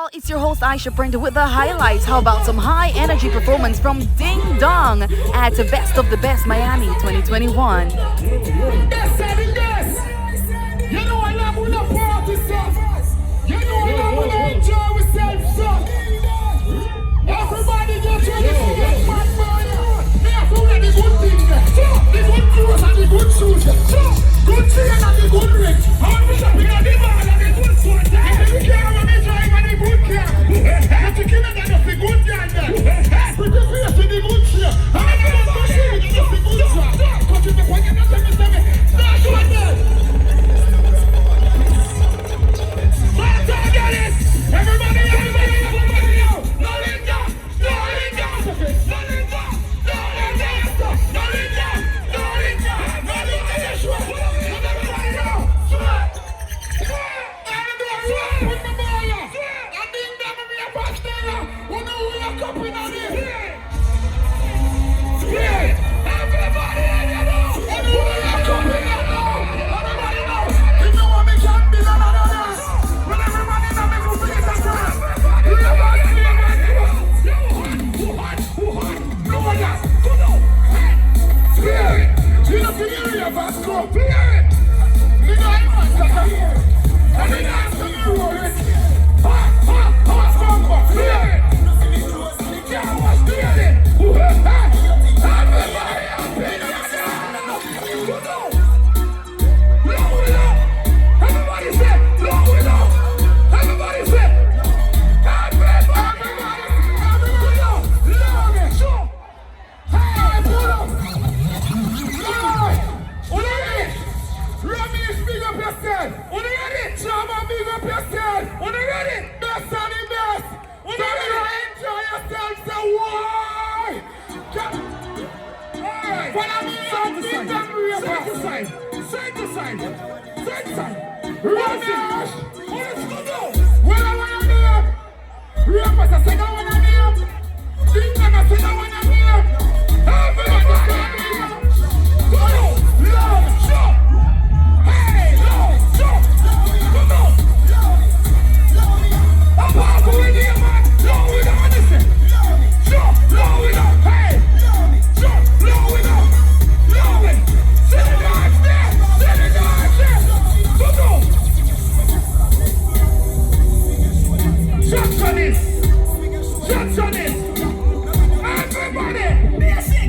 Well, it's your host Aisha Brenda with the highlights. How about some high energy performance from Ding Dong at the Best of the Best Miami 2021. You know I love when I party stuff. You know I love when I enjoy myself stuff. Everybody get ready to get mad fire. Me have to wear the good thing there. The good clothes and the good shoes. Good chain and the good ring. How we shopping at the mall and the good suit. Every car when me drive and the good car. But you can't get the good girl there. Put your face in the good chair. And the good machine is the good job. But if the one you not tell me, start doing that.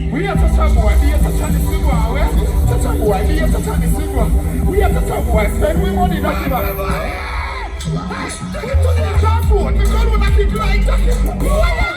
We have to talk about spend we money, not give up. Take it to the car phone, because we're not keep like that.